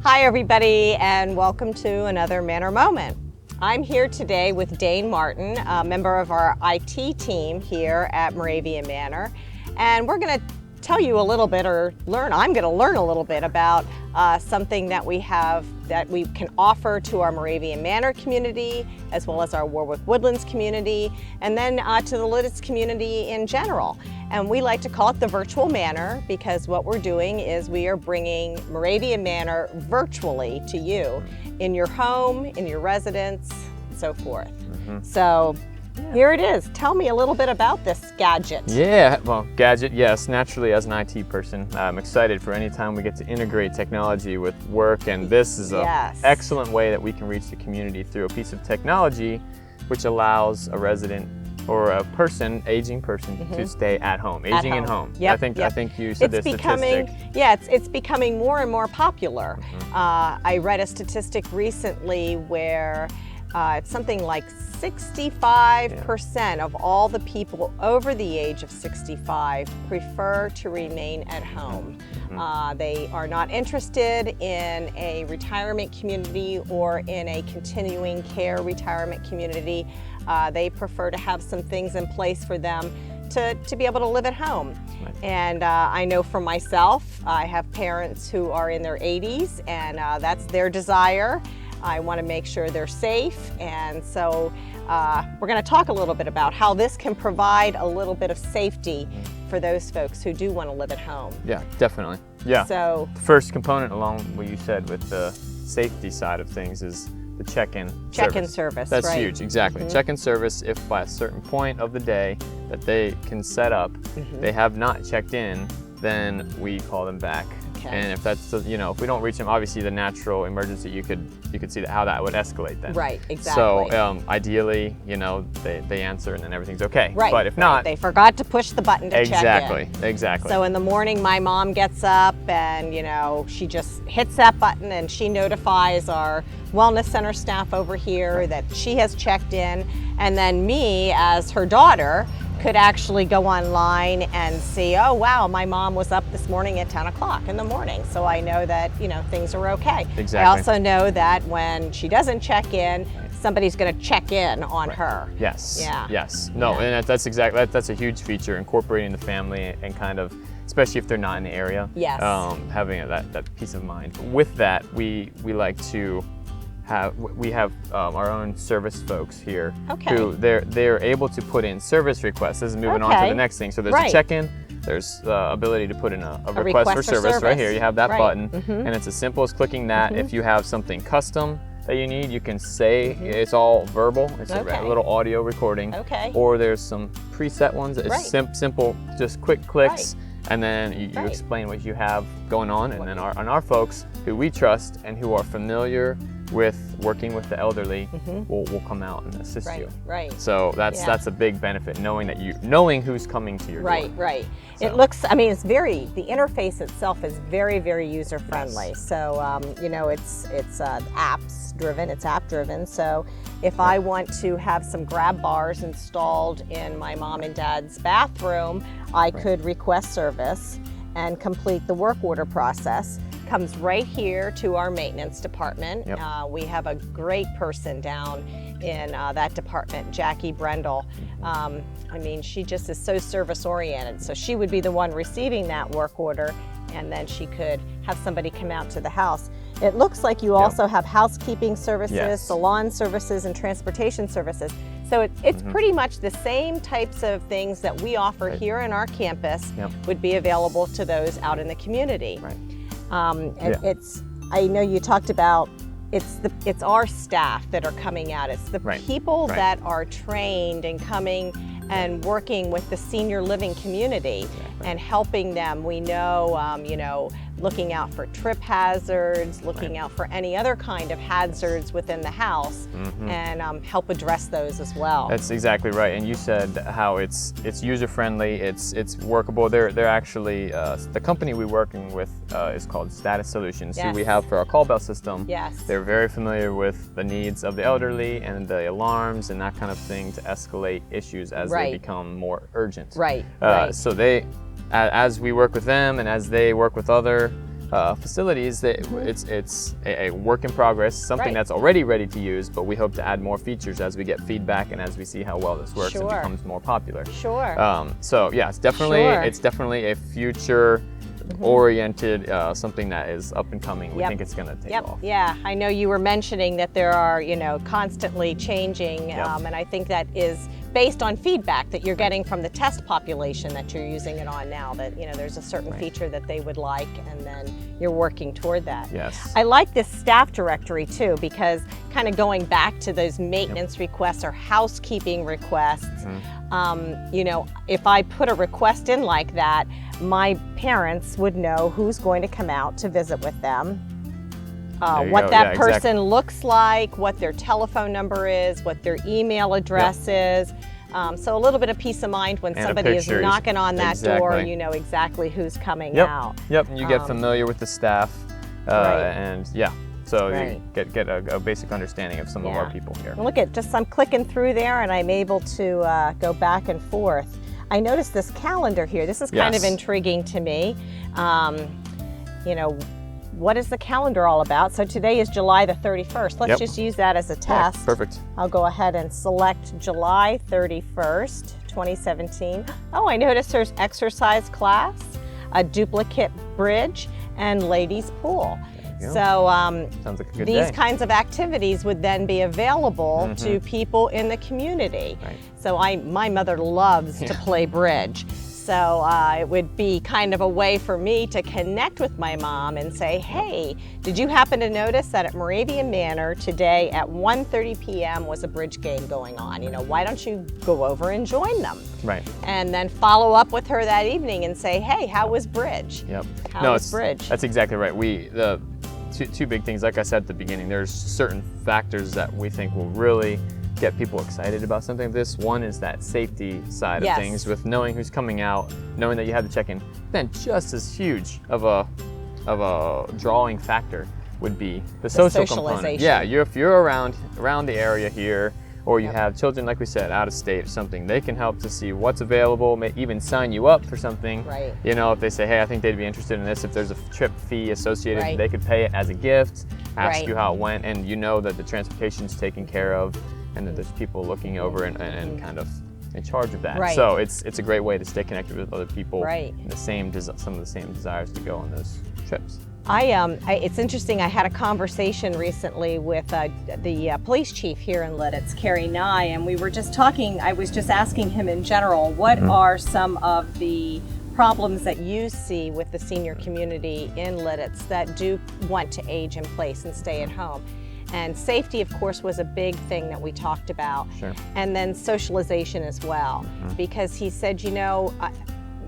Hi everybody, and welcome to another Manor Moment. I'm here today with Dane Martin, a member of our IT team here at Moravian Manor, and we're going to tell you a little bit, I'm going to learn a little bit about something that we have that we can offer to our Moravian Manor community, as well as our Warwick Woodlands community, and then to the Lititz community in general. And we like to call it the Virtual Manor because what we're doing is we are bringing Moravian Manor virtually to you in your home, in your residence, and so forth. So here it is. Tell me a little bit about this gadget. Yeah, well, gadget, yes. Naturally, as an IT person, I'm excited for any time we get to integrate technology with work, and this is an excellent way that we can reach the community through a piece of technology which allows a resident or a person, aging person, to stay at home, aging in home. Yep, I think you said this statistic. Yeah, it's becoming more and more popular. I read a statistic recently where it's something like 65% of all the people over the age of 65 prefer to remain at home. They are not interested in a retirement community or in a continuing care retirement community. They prefer to have some things in place for them to be able to live at home. And I know for myself, I have parents who are in their 80s, and that's their desire. I want to make sure they're safe, and so we're going to talk a little bit about how this can provide a little bit of safety for those folks who do want to live at home. Yeah, definitely. Yeah. So the first component along what you said with the safety side of things is the check-in service. That's right. huge, exactly. Check-in service, if by a certain point of the day that they can set up, they have not checked in, then we call them back. And if that's, if we don't reach them, obviously the natural emergency, you could see how that would escalate then. Right, exactly. So ideally, they answer and then everything's okay. Right. But if not, they forgot to push the button to check in. Exactly. So in the morning, my mom gets up and she just hits that button and she notifies our wellness center staff over here that she has checked in, and then me as her daughter could actually go online and see, oh wow, my mom was up this morning at 10 o'clock in the morning, so I know that things are okay. Exactly. I also know that when she doesn't check in, somebody's going to check in on her. Yes. Yeah. Yes. No, and that's a huge feature, incorporating the family and kind of, especially if they're not in the area. Yes. Having that peace of mind. With that, we like to have our own service folks here who they're able to put in service requests. This is moving on to the next thing. So there's a check-in, there's the ability to put in a request for service right here. You have that button, and it's as simple as clicking that. If you have something custom that you need, you can say it's all verbal. It's a little audio recording. Or there's some preset ones. It's simple, just quick clicks. And then you explain what you have going on, and then our folks who we trust and who are familiar with working with the elderly will come out and assist you. Right. So that's a big benefit, knowing who's coming to your door. Right. So. It looks, the interface itself is very, very user friendly. Yes. So it's apps driven. It's app driven. So if I want to have some grab bars installed in my mom and dad's bathroom, I could request service and complete the work order process. Comes right here to our maintenance department. We have a great person down in that department, Jackie Brendel. She just is so service oriented. So she would be the one receiving that work order, and then she could have somebody come out to the house. It looks like you also have housekeeping services, salon services, and transportation services. So it's pretty much the same types of things that we offer here in our campus would be available to those out in the community. I know you talked about it's our staff that are coming out. It's the people that are trained and coming and working with the senior living community and helping them. We know, looking out for trip hazards, looking out for any other kind of hazards within the house, and help address those as well. That's exactly right. And you said how it's user friendly, it's workable. They're actually the company we're working with is called Status Solutions, who we have for our call bell system. They're very familiar with the needs of the elderly and the alarms and that kind of thing to escalate issues as they become more urgent. Right. So they, as we work with them and as they work with other facilities, that it's a work in progress, something that's already ready to use, but we hope to add more features as we get feedback and as we see how well this works and becomes more popular. Sure. So yeah, it's definitely a future oriented, something that is up and coming. We think it's going to take off. Yeah, I know you were mentioning that there are, constantly changing, and I think that is based on feedback that you're getting from the test population that you're using it on now, that there's a certain feature that they would like, and then you're working toward that. Yes. I like this staff directory too, because kind of going back to those maintenance requests or housekeeping requests, if I put a request in like that, my parents would know who's going to come out to visit with them, what that person looks like, what their telephone number is, what their email address is. So a little bit of peace of mind when somebody is knocking on that door, you know exactly who's coming out. Yep, and you get familiar with the staff, and so you get a basic understanding of some of our people here. Look at, I'm clicking through there and I'm able to go back and forth. I noticed this calendar here. This is kind of intriguing to me. What is the calendar all about? So today is July the 31st. Let's just use that as a test. Yeah, perfect. I'll go ahead and select July 31st, 2017. Oh, I noticed there's exercise class, a duplicate bridge, and ladies pool. So sounds like a good these day. kinds of activities would then be available to people in the community. Right. So my mother loves to play bridge. So it would be kind of a way for me to connect with my mom and say, hey, did you happen to notice that at Moravian Manor today at 1:30 p.m. was a bridge game going on? Why don't you go over and join them? Right. And then follow up with her that evening and say, hey, how was bridge? Yep. How was bridge? That's exactly right. The two big things, like I said at the beginning, there's certain factors that we think will really get people excited about something like this. One is that safety side of things, with knowing who's coming out, knowing that you have to check in. Then just as huge of a drawing factor would be the social component. Yeah, if you're around the area here, or you have children, like we said, out of state or something, they can help to see what's available, may even sign you up for something. Right. If they say, hey, I think they'd be interested in this, if there's a trip fee associated, they could pay it as a gift, ask you how it went, and that the transportation's taken care of, and that there's people looking over and kind of in charge of that. Right. So it's a great way to stay connected with other people, right. and some of the same desires to go on those trips. It's interesting, I had a conversation recently with the police chief here in Lititz, Kerry Nye, and we were just talking, I was just asking him in general, what are some of the problems that you see with the senior community in Lititz that do want to age in place and stay at home? And safety, of course, was a big thing that we talked about. Sure. And then socialization as well, because he said,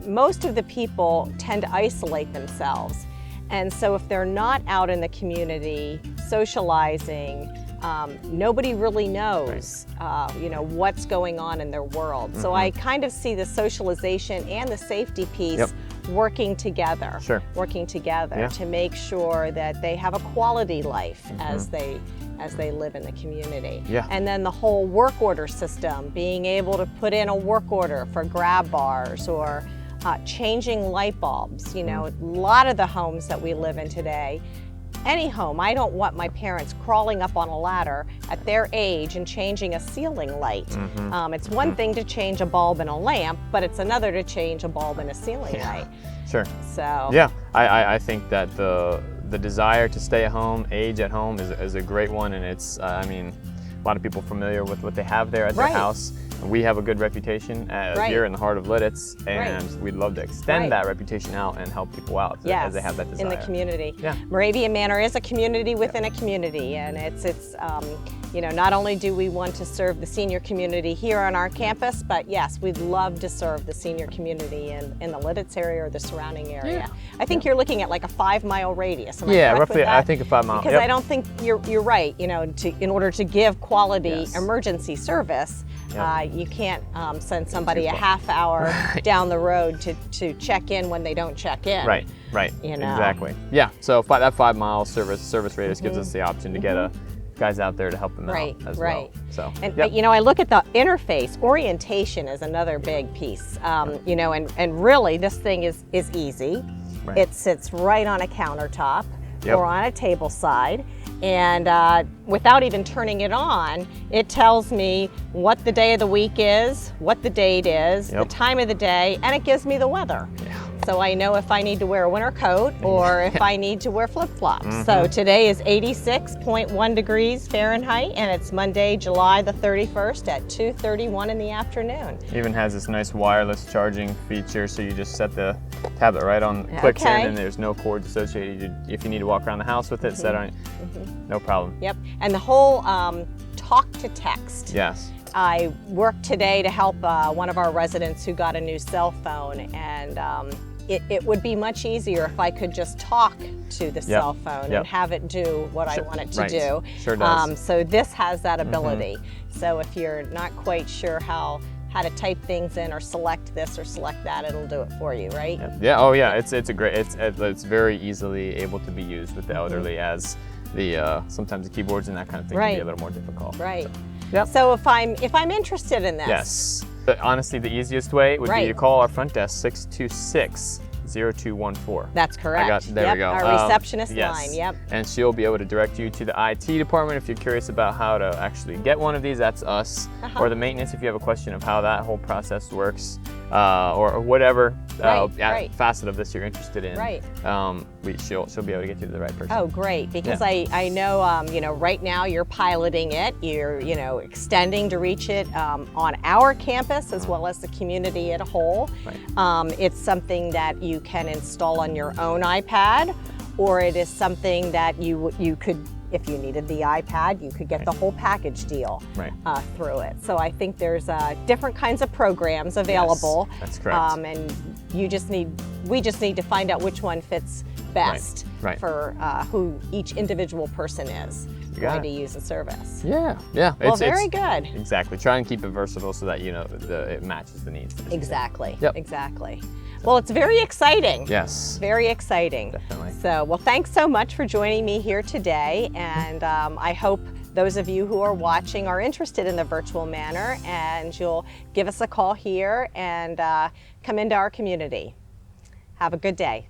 most of the people tend to isolate themselves. And so if they're not out in the community socializing, nobody really knows, what's going on in their world. So I kind of see the socialization and the safety piece working together, to make sure that they have a quality life as they live in the community. Yeah. And then the whole work order system, being able to put in a work order for grab bars or changing light bulbs. A lot of the homes that we live in today, any home, I don't want my parents crawling up on a ladder at their age and changing a ceiling light. It's one thing to change a bulb in a lamp, but it's another to change a bulb in a ceiling light. Sure. So yeah, I think that the desire to stay at home, age at home, is a great one, and it's a lot of people familiar with what they have there at their house. We have a good reputation here in the heart of Lititz, and we'd love to extend that reputation out and help people out as they have that desire. In the community. Yeah. Moravian Manor is a community within a community, and it's not only do we want to serve the senior community here on our campus, but yes, we'd love to serve the senior community in the Lititz area or the surrounding area. Yeah. I think you're looking at like a 5-mile radius. Am I correct roughly. with that? I think a 5 mile. Because I don't think you're right. In order to give quality emergency service, you can't send somebody a half hour down the road to check in when they don't check in. Right. Exactly. Yeah. So that 5 mile service radius gives us the option to get guys out there to help them out as well. So, I look at the interface. Orientation is another big piece. And really this thing is easy. Right. It sits right on a countertop Yep. or on a table side. And without even turning it on, it tells me what the day of the week is, what the date is, Yep. the time of the day, and it gives me the weather. Yeah. So I know if I need to wear a winter coat or if I need to wear flip-flops. So today is 86.1 degrees Fahrenheit, and it's Monday, July the 31st at 2:31 in the afternoon. Even has this nice wireless charging feature, so you just set the tablet right on, clicks in, and there's no cords associated. If you need to walk around the house with it, set on it, no problem. Yep, and the whole talk to text. Yes. I worked today to help one of our residents who got a new cell phone, and it would be much easier if I could just talk to the cell phone and have it do what I want it to do. Sure does. So this has that ability. So if you're not quite sure how to type things in or select this or select that, it'll do it for you, right? Yeah. Oh yeah. It's a great. It's very easily able to be used with the elderly, as the sometimes the keyboards and that kind of thing can be a little more difficult. Right. Yep. So if I'm interested in this. Yes. But honestly, the easiest way would be to call our front desk, 626-0214. That's correct. There we go. Our receptionist line. Yep. And she'll be able to direct you to the IT department if you're curious about how to actually get one of these. That's us. Or the maintenance if you have a question of how that whole process works, or whatever facet of this you're interested in. Right. She'll be able to get you to the right person. Oh, great! Because I know right now you're piloting it. You're extending to reach it on our campus as well as the community as a whole. Right. It's something that you can install on your own iPad, or it is something that you could, if you needed the iPad, you could get the whole package deal through it. So I think there's different kinds of programs available. Yes, that's correct. And we just need to find out which one fits best for who each individual person is going to use the service. Yeah. Well, very good. Exactly. Try and keep it versatile so that it matches the needs. Exactly. Yep. Exactly. Well, it's very exciting. Yes. Very exciting. Definitely. So, well, thanks so much for joining me here today, and I hope those of you who are watching are interested in the Virtual Manor, and you'll give us a call here and come into our community. Have a good day.